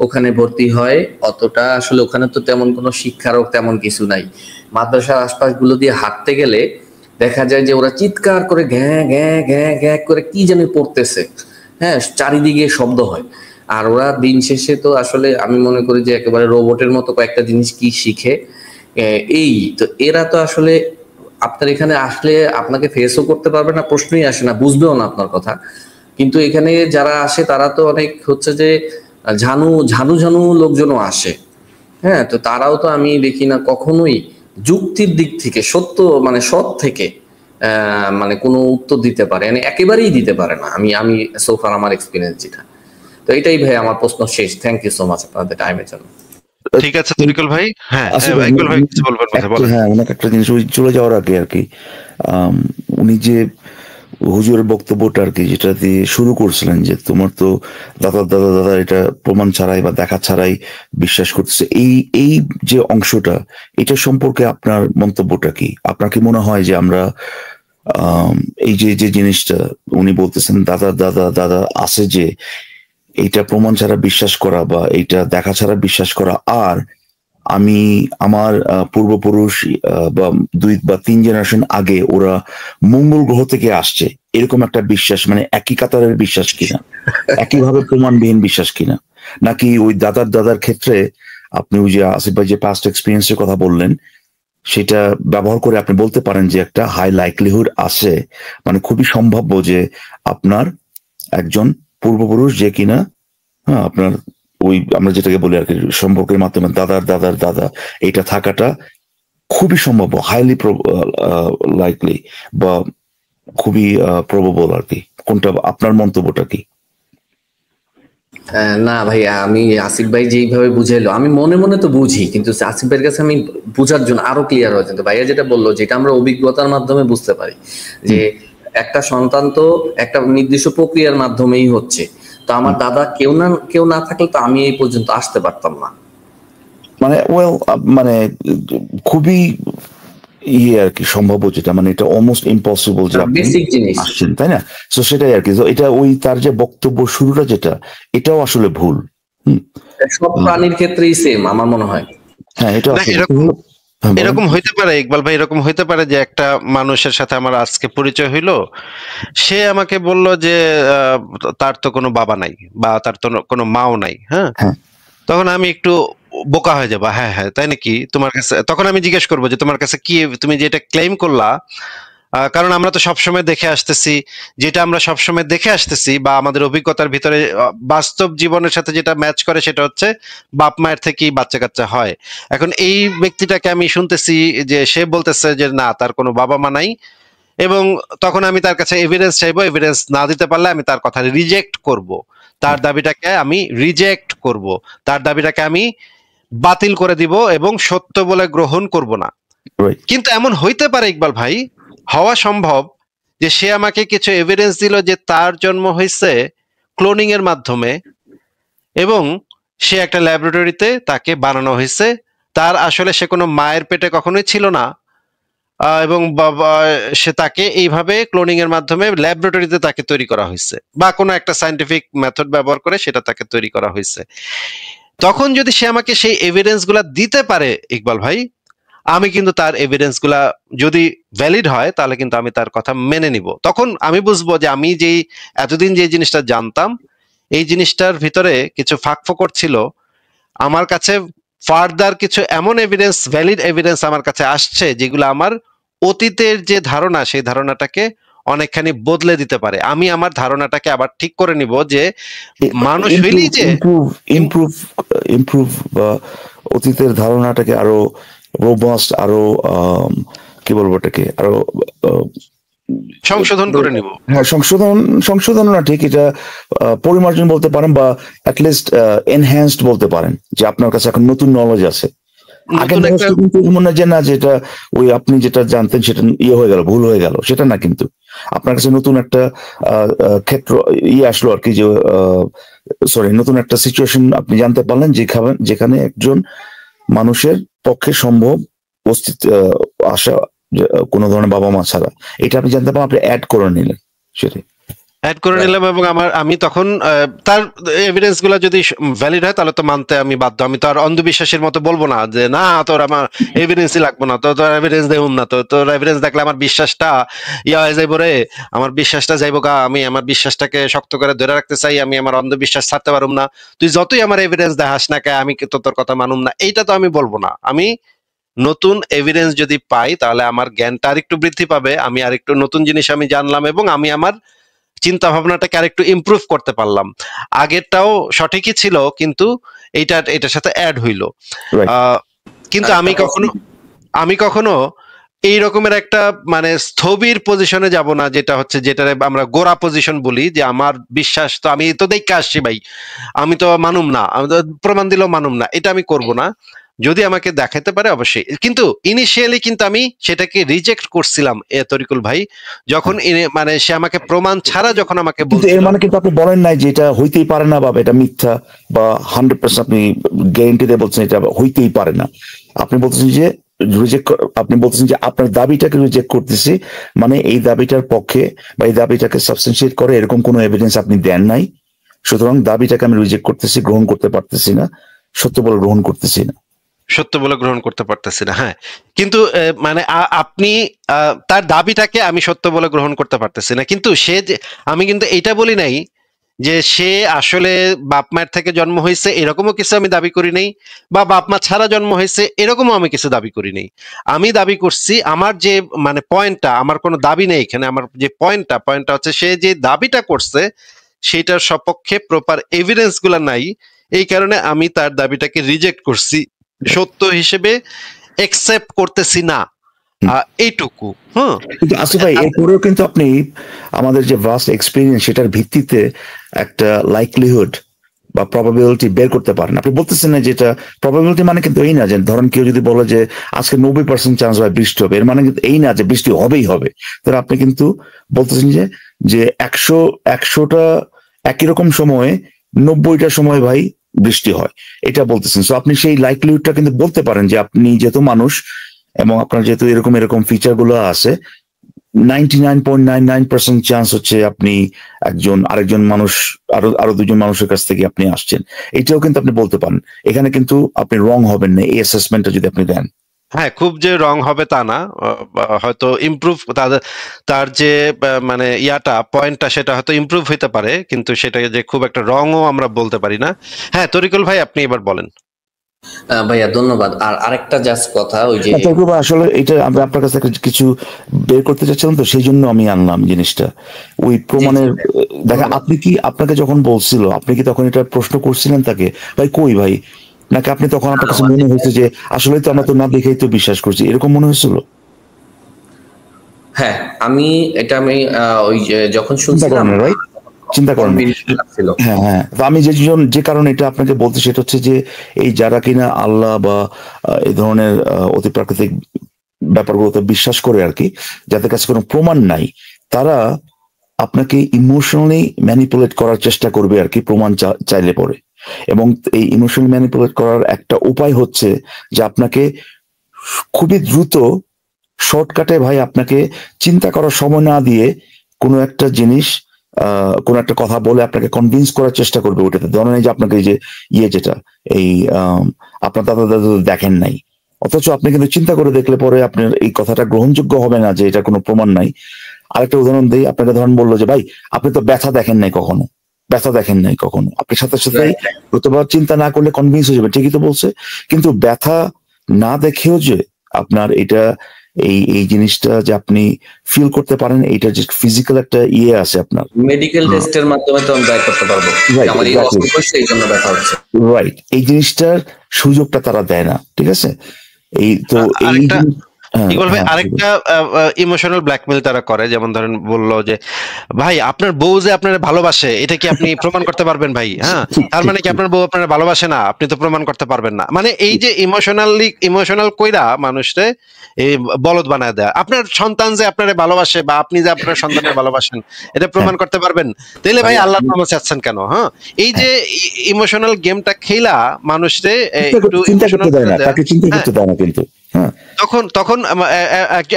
ওখানে ভর্তি হয়। অতটা আসলে ওখানে তো তেমন কোনো শিক্ষারও তেমন কিছু নাই। মাদ্রাসার আশপাশগুলো দিয়ে হাঁটতে গেলে দেখা যায় যে ওরা চিৎকার করে ঘ্যাঁ ঘ্যাঁ ঘ্যাঁ ঘ্যাঁ করে কি জানি পড়তেছে, হ্যাঁ, চারিদিকে শব্দ হয়। আর ওরা দিন শেষে তো আসলে আমি মনে করি যে একেবারে রোবটের মতো কয়েকটা জিনিস কি শিখে। এই তো এরা তো আসলে আপনার এখানে আসলে আপনাকে ফেসও করতে পারবে না, প্রশ্নই আসে না, বুঝবেও না আপনার কথা। কিন্তু এখানে যারা আসে তারা তো অনেক হচ্ছে যে ঝানু ঝানু ঝানু লোকজনও আসে, হ্যাঁ, তো তারাও তো আমি দেখি না কখনোই যুক্তির দিক থেকে সত্য মানে সৎ থেকে মানে কোনো উত্তর দিতে পারে, মানে একেবারেই দিতে পারে না। আমি সোফার আমার এক্সপিরিয়েন্স যেটা। তো এটাই ভাই আমার প্রশ্ন শেষ। থ্যাংক ইউ সো মাচ আপনাদের টাইমের জন্য।
ঠিক আছে তরিকুল ভাই। হ্যাঁ
আসলে
ইকবাল ভাই কিছু বলবেন বলেন।
হ্যাঁ, ওনাকে একটা জিনিস ওই চলে যাওয়ার আগে আর কি, উনি যে হুজুরের বক্তব্যটা আর কি যেটা দিয়ে শুরু করছিলেন যে তোমার তো দাদা দাদা দাদা এটা প্রমাণ ছাড়াই বা দেখা ছাড়াই বিশ্বাস করতেছে, এই যে অংশটা, এটা সম্পর্কে আপনার মন্তব্যটা কি? আপনার কি মনে হয় যে আমরা এই যে জিনিসটা উনি বলতেছেন দাদা দাদা দাদা আছে, যে এইটা প্রমাণ ছাড়া বিশ্বাস করা বা এইটা দেখা ছাড়া বিশ্বাস করা, আর আমি আমার পূর্বপুরুষ বা 2 বা 3 জেনারেশন আগে ওরা মঙ্গল গ্রহ থেকে আসছে, এরকম একটা বিশ্বাস, মানে একই কাতারের বিশ্বাস কিনা, একইভাবে প্রমাণবিহীন বিশ্বাস কিনা, নাকি ওই দাদার দাদার ক্ষেত্রে আপনি ওই যে আসিফ ভাই যে পাস্ট এক্সপিরিয়েন্সের কথা বললেন সেটা ব্যবহার করে আপনি বলতে পারেন যে একটা হাই লাইকলিহুড আছে, মানে খুবই সম্ভাব্য যে আপনার একজন পূর্বপুরুষ যে কিনা, হ্যাঁ, আপনার ওই আমরা যেটাকে বলি আর কি সম্পর্কের মাধ্যমে দাদার দাদার দাদা, এটা থাকাটা খুবই সম্ভাব্য, হাইলি লাইকলি বা খুবই প্রবাবল আর কি। কোনটা আপনার মন্তব্যটা কি?
না ভাই, আমি আসিফ ভাই যেইভাবে বুঝাইলো আমি মনে মনে তো বুঝি, কিন্তু আসিফ ভাইয়ের কাছে আমি বুঝার জন্য আরো ক্লিয়ার হয়েছে। তো ভাইয়া যেটা বললো যেটা আমরা অভিজ্ঞতার মাধ্যমে বুঝতে পারি যে একটা সন্তান তো একটা নির্দিষ্ট প্রক্রিয়ার মাধ্যমেই হচ্ছে। তো আমার দাদা কেউ না থাকলে তো আমি এই পর্যন্ত আসতে পারতাম না।
মানে মানে খুবই আর কি সম্ভাব্য, যেটা মানে এটা অলমোস্ট ইম্পসিবল যে আপনি
বেসিক জিনিস
আসছেন, তাই না? তো সেটাই আর কি, এটা ওই তার যে বক্তব্য শুরুটা যেটা, এটাও আসলে ভুল।
সব প্রাণীর ক্ষেত্রেই সেম আমার মনে হয়।
হ্যাঁ, এটা
এরকম হইতে পারে ইকবাল ভাই, এরকম হইতে পারে যে একটা মানুষের সাথে আমার আজকে পরিচয় হইলো, সে আমাকে বলল যে তার তো কোনো বাবা নাই বা তার তো কোনো মাও নাই, হ্যাঁ, তখন আমি একটু বোকা হয়ে যাবো, হ্যাঁ হ্যাঁ তাই নাকি, তোমার কাছে, তখন আমি জিজ্ঞেস করবো যে তোমার কাছে কি, তুমি যেটা ক্লেম করলা, কারণ আমরা তো সবসময় দেখে আসতেছি, যেটা আমরা সবসময় দেখে আসতেছি বা আমাদের অভিজ্ঞতার ভিতরে বাস্তব জীবনের সাথে যেটা ম্যাচ করে সেটা হচ্ছে বাপ মায়ের থেকেই বাচ্চা কাচ্চা হয়। এখন এই ব্যক্তিটাকে আমি শুনতেছি যে সে বলতেছে যে না তার কোনো বাবা মা নাই, এবং তখন আমি তার কাছে এভিডেন্স চাইবো, এভিডেন্স না দিতে পারলে আমি তার কথা রিজেক্ট করব, তার দাবিটাকে আমি রিজেক্ট করব, তার দাবিটাকে আমি বাতিল করে দিব এবং সত্য বলে গ্রহণ করব না। কিন্তু এমন হইতে পারে ইকবাল ভাই, হওয়া সম্ভব যে সে আমাকে কিছু এভিডেন্স দিল যে তার জন্ম হয়েছে ক্লোনিং এর মাধ্যমে এবং সে একটা ল্যাবরেটরিতে তাকে বানানো হয়েছে, তার আসলে সে কোনো মায়ের পেটে কখনোই ছিল না, এবং সে তাকে এইভাবে ক্লোনিং এর মাধ্যমে ল্যাবরেটরিতে তাকে তৈরি করা হয়েছে বা কোনো একটা সায়েন্টিফিক মেথড ব্যবহার করে সেটা তাকে তৈরি করা হয়েছে। তখন যদি সে আমাকে সেই এভিডেন্স গুলা দিতে পারে ইকবাল ভাই, আমি কিন্তু তার এভিডেন্স গুলা যদি ভ্যালিড হয় তাহলে কিন্তু আমি তার কথা মেনে নিব। তখন আমি বুঝবো যে আমি যেই এতদিন যে জিনিসটা জানতাম এই জিনিসটার ভিতরে কিছু ফাঁকফোকর ছিল, আমার কাছে ফার্দার কিছু এমন এভিডেন্স, ভ্যালিড এভিডেন্স আমার কাছে আসছে যেগুলো আমার অতীতের যে ধারণা সেই ধারণাটাকে অনেকখানি বদলে দিতে পারে। আমি আমার ধারণাটাকে আবার ঠিক করে নিব যে মানুষ হইলেই যে
ইমপ্রুভ বা অতীতের ধারণাটাকে আরো রোবাস্ট, আরো কি বলবো এটাকে, আরো
সংশোধন করে নিব।
হ্যাঁ, সংশোধন না ঠিক, এটা পরিমার্জন বলতে পারেন বা অ্যাটলিস্ট এনহ্যান্সড বলতে পারেন, যে আপনার কাছে এখন নতুন নলেজ আছে। আগে কিন্তু মনে যে না যেটা ওই আপনি যেটা জানতেন সেটা হয়ে গেল, ভুল হয়ে গেল, সেটা না, কিন্তু আপনার কাছে নতুন একটা ক্ষেত্র আসলো আর কি, যে নতুন একটা সিচুয়েশন আপনি জানতে পারলেন যেখানে একজন মানুষের পক্ষে সম্ভব অস্তিত্ব আসা কোনো ধরনের বাবা মা ছাড়া, এটা আপনি জানতে পারেন, আপনি অ্যাড করে নিলেন সেটাই।
অ্যাড করে নিলাম, এবং আমি তখন তার এভিডেন্স গুলা যদি ভ্যালিড হয় তাহলে তো মানতে আমি বাধ্য। আমি তো আর অন্ধবিশ্বাসের মতো বলবো না যে না তোর আমার এভিডেন্সই লাগবো না, তোর এভিডেন্স দেবো না, তোর এভিডেন্স দেখলে আমার বিশ্বাসটা হয়ে যাইবো রে, আমার বিশ্বাসটা যাইবো গা, আমি আমার বিশ্বাসটাকে শক্ত করে ধরে রাখতে চাই, আমি আমার অন্ধবিশ্বাস ছাড়তে পারুম না, তুই যতই আমার এভিডেন্স দেখাস না কে আমি তো তোর কথা মানুম না, এইটা তো আমি বলবো না। আমি নতুন এভিডেন্স যদি পাই তাহলে আমার জ্ঞানটা আরেকটু বৃদ্ধি পাবে, আমি আরেকটু নতুন জিনিস আমি জানলাম, এবং আমি আমার চিন্তা ভাবনাটাকে আরেকটু ইমপ্রুভ করতে পারলাম। আগেরটাও সঠিকই ছিল কিন্তু এটার সাথে অ্যাড হইলো। কিন্তু আমি কখনো এই রকমের একটা মানে স্থবির পজিশনে যাব না, যেটা হচ্ছে যেটারে আমরা গোড়া পজিশন বলি, যে আমার বিশ্বাস তো আমি তো দেখে আসছি ভাই, আমি তো মানুম না, আমি তো প্রমাণ দিলেও মানুম না, এটা আমি করব না। যদি আমাকে দেখাতে পারে অবশ্যই, কিন্তু ইনিশিয়ালি কিন্তু আমি সেটাকে রিজেক্ট করছিলাম তরিকুল ভাই, যখন মানে সে আমাকে প্রমাণ ছাড়া যখন আমাকে
বলছিল। এর মানে কিন্তু আপনি বলেন নাই যে এটা হইতেই পারে না, বা এটা মিথ্যা, বা 100% আপনি গ্যারান্টি দিয়ে বলছেন এটা হইতেই পারে না। আপনি বলতেছেন যে আপনি বলতেছেন যে আপনার দাবিটাকে রিজেক্ট করতেছি, মানে এই দাবিটার পক্ষে বা এই দাবিটাকে সাবস্টেন্সিয়েট করে এরকম কোনো এভিডেন্স আপনি দেন নাই, সুতরাং দাবিটাকে আমি রিজেক্ট করতেছি, গ্রহণ করতে পারতেছি না, সত্য বলে গ্রহণ করতেছি না,
সত্য বলে গ্রহণ করতে পারতেছি না। হ্যাঁ, কিন্তু মানে আপনি তার দাবিটাকে আমি সত্য বলে গ্রহণ করতে পারতেছি না, কিন্তু সে যে আমি কিন্তু এটা বলি নাই যে সে আসলে বাপ মায়ের থেকে জন্ম হয়েছে এরকমও কিছু আমি দাবি করি নাই, বা বাপ মা ছাড়া জন্ম হয়েছে এরকমও আমি কিছু দাবি করি নাই। আমি দাবি করছি আমার যে মানে পয়েন্টটা, আমার কোনো দাবি নেই এখানে, আমার যে পয়েন্টটা হচ্ছে সে যে দাবিটা করছে সেটার সপক্ষে প্রপার এভিডেন্স গুলা নাই, এই কারণে আমি তার দাবিটাকে রিজেক্ট করছি, সত্য হিসেবে একসেপ্ট করতেছি না, এইটুকু। হ্যাঁ,
কিন্তু আসিফ ভাই এরপরেও কিন্তু আপনি আমাদের যে ভাস্ট এক্সপিরিয়েন্স সেটার ভিত্তিতে একটা লাইকলিহুড বা প্রবাবিলিটি বের করতে পারেন। আপনি বলতেছেন না যেটা প্রবাবিলিটি মানে কিন্তু এই না যে ধরেন কেউ যদি বলে যে আজকে 90% চান্স হয় বৃষ্টি হবে, এর মানে কিন্তু এই না যে বৃষ্টি হবেই হবে। তাহলে আপনি কিন্তু বলতেছেন যে 100টা একই রকম সময়ে 90টা সময় ভাই বৃষ্টি হয়, এটা বলতেছেন। সো আপনি সেই লাইকলিহুডটা কিন্তু বলতে পারেন যে আপনি যেহেতু মানুষ এবং আপনার যেহেতু এরকম ফিচার গুলো আছে, 99.99% চান্স হচ্ছে আপনি আরেকজন মানুষ আরো দুজন মানুষের কাছ থেকে আপনি আসছেন, এটাও কিন্তু আপনি বলতে পারেন। এখানে কিন্তু আপনি রং হবেন না এই অ্যাসেসমেন্টটা যদি আপনি দেন।
হ্যাঁ, খুব যে রং হবে তা না, হয়তো ইমপ্রুভ তার যে মানে পয়েন্টটা সেটা হয়তো ইমপ্রুভ হইতে পারে, কিন্তু সেটা যে খুব একটা রংও আমরা বলতে পারি না। হ্যাঁ তরিকুল ভাই, আপনি এবার বলেন।
ভাইয়া ধন্যবাদ। আর আরেকটা জাস্ট কথা, ওই যে
আসলে এটা আমি আপনার কাছে কিছু বের করতে চাচ্ছিলাম, তো সেই জন্য আমি আনলাম জিনিসটা ওই প্রমাণের। দেখা আপনাকে যখন বলছিল, আপনি কি তখন এটা প্রশ্ন করছিলেন তাকে, ভাই কই ভাই, নাকি আপনি তখন আপনার কাছে মনে হয়েছে যে আসলে তো আমরা তো না দেখেই তো বিশ্বাস করছি, এরকম মনে হয়েছিল?
হ্যাঁ, আমি ওই যখন শুনছিলাম
চিন্তা করেন। হ্যাঁ, আমি যে কারণে এটা আপনাকে বলতে, সেটা হচ্ছে যে এই যারা কিনা আল্লাহ বা এই ধরনের অতি প্রাকৃতিক ব্যাপারগুলোতে বিশ্বাস করে আর কি, যাদের কাছে কোনো প্রমাণ নাই, তারা আপনাকে ইমোশনালি ম্যানিপুলেট করার চেষ্টা করবে আর কি, প্রমাণ চাইলে পরে। এবং এই ইমোশনালি ম্যানিপুলেট করার একটা উপায় হচ্ছে যে আপনাকে খুবই দ্রুত শর্টকাটে ভাই আপনাকে চিন্তা করার সময় না দিয়ে কোনো একটা জিনিস কোন একটা কথা বলে আপনাকে কনভিন্স করার চেষ্টা করবে ওটাতে। ধরেন এই যে আপনাকে যে যেটা এই আপনার দাদা দেখেন নাই, অথচ আপনি কিন্তু চিন্তা করে দেখলে পরে আপনার এই কথাটা গ্রহণযোগ্য হবে না যে এটা কোনো প্রমাণ নাই। আরেকটা উদাহরণ দিই আপনাকে, ধরেন বললো যে ভাই আপনি তো ব্যথা দেখেন নাই কখনো, আপনি সাথে সাথেই প্রতিবার চিন্তা না করলে কনভিন্স হয়ে যাবে, ঠিকই তো বলছে। কিন্তু ব্যথা না দেখেও যে আপনার এটা এই জিনিসটা যে আপনি ফিল করতে পারেন, এইটা যে ফিজিক্যাল একটা আছে আপনার
মেডিকেল টেস্টের মাধ্যমে তো আমি বের করতে পারবো আমার এই অসুস্থ, এই জন্য ব্যথা হচ্ছে।
রাইট, এই জিনিসটার সুযোগটা তারা দেয় না, ঠিক আছে? এই তো
আরেকটা ইমোশনাল ব্ল্যাকমেল তারা করে, যেমন ধরেন বললো যে ভাই আপনার বউ যে আপনার ভালোবাসে এটা কি আপনি প্রমাণ করতে পারবেন ভাই? হ্যাঁ, তার মানে কি আপনার বউ আপনার ভালোবাসে না, আপনি তো প্রমাণ করতে পারবেন না। মানে এই যে ইমোশনাল কইরা মানুষকে এই বলদ বানায় দেয়। আপনার সন্তান যে আপনার ভালোবাসে বা আপনি যে আপনার সন্তানের ভালোবাসেন এটা প্রমাণ করতে পারবেন, তাহলে ভাই আল্লাহর নাম চাচ্ছেন কেন? হ্যাঁ, এই যে ইমোশনাল গেমটা খেলা মানুষকে একটু
চিন্তা করতে দেয় না, তাকে চিন্তা করতে দেয় না। কিন্তু হ্যাঁ,
তখন তখন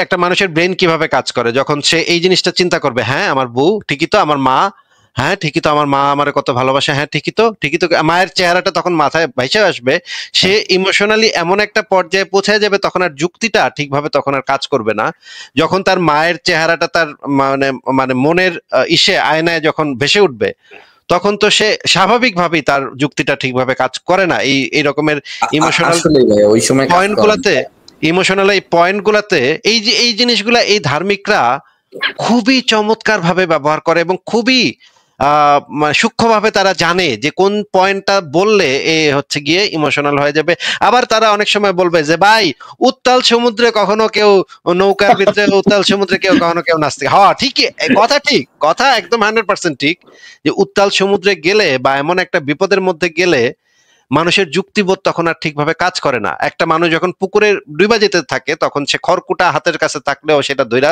একটা মানুষের ব্রেন কিভাবে কাজ করে যখন সে এই জিনিসটা চিন্তা করবে, হ্যাঁ আমার বউ ঠিকই তো, আমার মা, হ্যাঁ ঠিকই তো, আমার মা আমার কত ভালোবাসে, হ্যাঁ ঠিকই তো, ঠিকই তো, মায়ের চেহারাটা তখন মাথায় ভাইসে আসবে, সে ইমোশনালি এমন একটা পর্যায়ে পৌঁছে যাবে, তখন আর যুক্তিটা ঠিকভাবে তখন আর কাজ করবে না। যখন তার মায়ের চেহারাটা তার মানে মানে মনের ইসে আয়নায় যখন ভেসে উঠবে, তখন তো সে স্বাভাবিকভাবেই তার যুক্তিটা ঠিকভাবে কাজ করে না এই রকমের ইমোশনাল
আসলে ভাই ওই সময় কাজ
পয়েন্ট
করে না।
গুলাতে। ইমোশনাল এই পয়েন্ট গুলাতে এই যে এই জিনিসগুলা এই ধার্মিকরা খুবই চমৎকার ভাবে ব্যবহার করে এবং খুবই মানে সূক্ষ্মভাবে তারা জানে যে কোন পয়েন্টটা বললে এ হচ্ছে গিয়ে ইমোশনাল হয়ে যাবে। আবার তারা অনেক সময় বলবে যে ভাই উত্তাল সমুদ্রে কখনো কেউ, নৌকার ভিতরে উত্তাল সমুদ্রে কেউ কখনো কেউ নাস্তিক, হ্যাঁ ঠিকই, কথা ঠিক, কথা একদম 100% ঠিক, যে উত্তাল সমুদ্রে গেলে বা এমন একটা বিপদের মধ্যে গেলে মানুষের যুক্তিবোধ তখন আর ঠিকভাবে কাজ করে না। একটা মানুষ যখন পুকুরে ডুবা যেতে থাকে তখন সে খড়কুটা হাতের কাছে থাকলেও সেটা ধইরা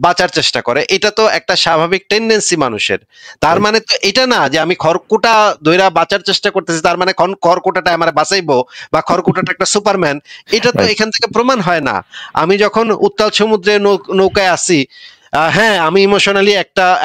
বাঁচার চেষ্টা করে, এটা তো একটা স্বাভাবিক টেন্ডেন্সি মানুষের। তার মানে তো এটা না যে আমি খড়কুটা ধইরা বাঁচার চেষ্টা করতেছি তার মানে খড়কুটাটা আমার বাঁচাইবো বা খড়কুটাটা একটা সুপারম্যান, এটা তো এখান থেকে প্রমাণ হয় না। আমি যখন উত্তাল সমুদ্রে নৌকায় আছি, হ্যাঁ আমি ইমোশনালি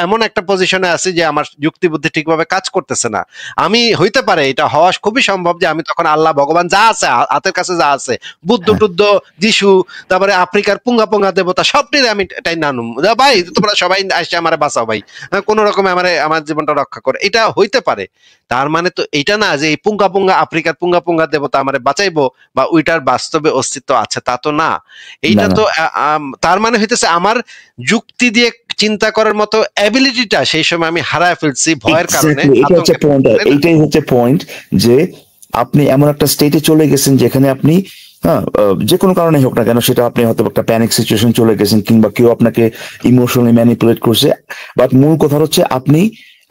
এমন একটা পজিশনে আছি যে আমার যুক্তি বুদ্ধি ঠিকভাবে কাজ করতেছে না। আমি হইতে পারে, এটা হওয়া খুবই সম্ভব যে আমি তখন আল্লাহ ভগবান যা আছে হাতের কাছে যা আছে, বুদ্ধ টুদ্ধ যিশু, তারপরে আফ্রিকার পুঙ্গা পুঙ্গা দেবতা সবটির আমি টাই নানুম, ভাই তোমরা সবাই আসছে আমারে বাঁচাও ভাই, কোন রকমে আমার জীবনটা রক্ষা করে, এটা হইতে পারে। তার মানে তো এটা না যে এই পুঙ্গা পুঙ্গা আফ্রিকার পুঙ্গা পুঙ্গা দেবতা আমারে বাঁচাইবো বা ওইটার বাস্তবে অস্তিত্ব আছে, তা তো না। এইটা তো তার মানে হইতেছে আমার যুক্তি দিয়ে চিন্তা করার মতো অ্যাবিলিটিটা সেই সময় আমি হারায় ফেলছি ভয়ের কারণে।
এইটাই হচ্ছে পয়েন্ট, যে আপনি এমন একটা স্টেটে চলে গেছেন যেখানে আপনি যে কোনো কারণে হোক না কেন, সেটা আপনি হয়তো একটা প্যানিক সিচুয়েশন চলে গেছেন কিংবা কেউ আপনাকে ইমোশনালি ম্যানিপুলেট করছে, বাট মূল কথা হচ্ছে আপনি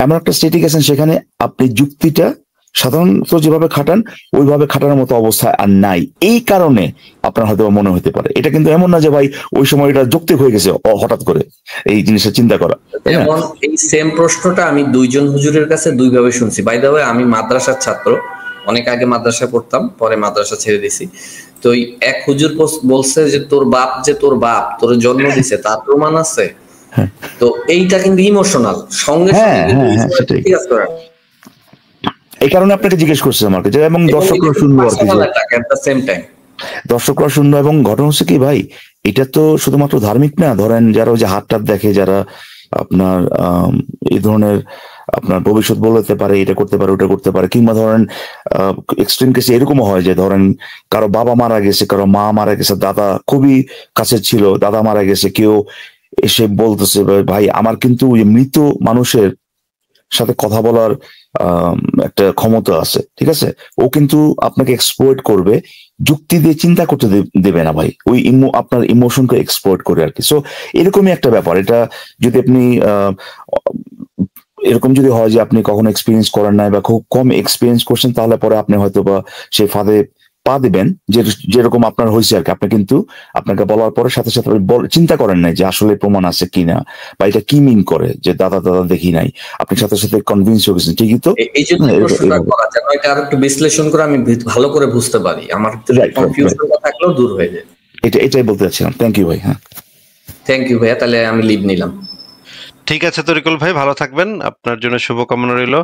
এমন একটা স্টেটে গেছেন সেখানে আপনি যুক্তিটা সাধারণত যেভাবে খাটান ওইভাবে খাটানোর মতো অবস্থা আর নাই। এই কারণে আপনার হয়তো মনে হতে পারে, এটা কিন্তু এমন না যে ভাই ওই সময় এটা যৌক্তিক হয়ে গেছে হঠাৎ করে এই জিনিসটা চিন্তা করা।
যেমন এই সেম প্রশ্নটা আমি দুইজন হুজুরের কাছে দুইভাবে শুনছি। বাই দ্য ওয়ে আমি মাদ্রাসার ছাত্র, অনেক আগে মাদ্রাসায় পড়তাম, পরে মাদ্রাসা ছেড়ে দিছি। তো এক হুজুর বলছে যে তোর বাপ তোর জন্ম দিছে তার প্রমাণ আছে। তো এইটা কিন্তু ইমোশনাল, সঙ্গে সঙ্গে
এই কারণে আপনাকে জিজ্ঞেস করছে আমাকে যে, এবং দর্শকরা শুনবো আর কি, দর্শকরা শুনবো। এবং ঘটনা হচ্ছে কি ভাই, এটা তো শুধুমাত্র ধার্মিক না, ধরেন যারা ওই যে হাত টাত দেখে, যারা আপনার এই ধরনের আপনার ভবিষ্যৎ বলতে পারে, এটা করতে পারে ওটা করতে পারে, কিংবা ধরেন এক্সট্রিম কেসে এরকমও হয় যে ধরেন কারো বাবা মারা গেছে, কারো মা মারা গেছে, দাদা খুবই কাছের ছিল, দাদা মারা গেছে, কেউ এসে বলতেছে ভাই আমার কিন্তু ওই মৃত মানুষের সাথে কথা বলার একটা ক্ষমতা আছে, ঠিক আছে, ও কিন্তু আপনাকে এক্সপ্লয়েট করবে, যুক্তি দিয়ে চিন্তা করতে দেবে না ভাই, ওই আপনার ইমোশনকে এক্সপ্লয়েট করে আর কি। সো এরকমই একটা ব্যাপার। এটা যদি আপনি এরকম যদি হয় যে আপনি কখনো এক্সপিরিয়েন্স করেন নাই বা খুব কম এক্সপিরিয়েন্স করছেন, তাহলে পরে আপনি হয়তো বা সেই ফাঁদে পা দিবেন, যেরকম আপনার হয়েছে আর কি। আপনি কিন্তু আপনাকে বলার পরে সাথে সাথে চিন্তা করেন নাই যে আসলে প্রমাণ আছে কিনা বা এটা কি মিন করে যে দাদা দেখি নাই, আপনি সাথে সাথে কনভিন্স হয়ে গেছেন, ঠিকই তো।
এই জন্য প্রশ্নটা করা যায়, এটা আরো একটু বিশ্লেষণ করে আমি ভালো করে বুঝতে পারি, আমার কনফিউশন থাকলেও দূর হয়ে যায়।
এটাই বলতে চাচ্ছিলাম। থ্যাংক ইউ ভাই। হ্যাঁ
থ্যাংক ইউ ভাইয়া, তাহলে আমি লিভ নিলাম।
ঠিক আছে তরিকুল ভাই, ভালো থাকবেন, আপনার জন্য শুভকামনা রইল।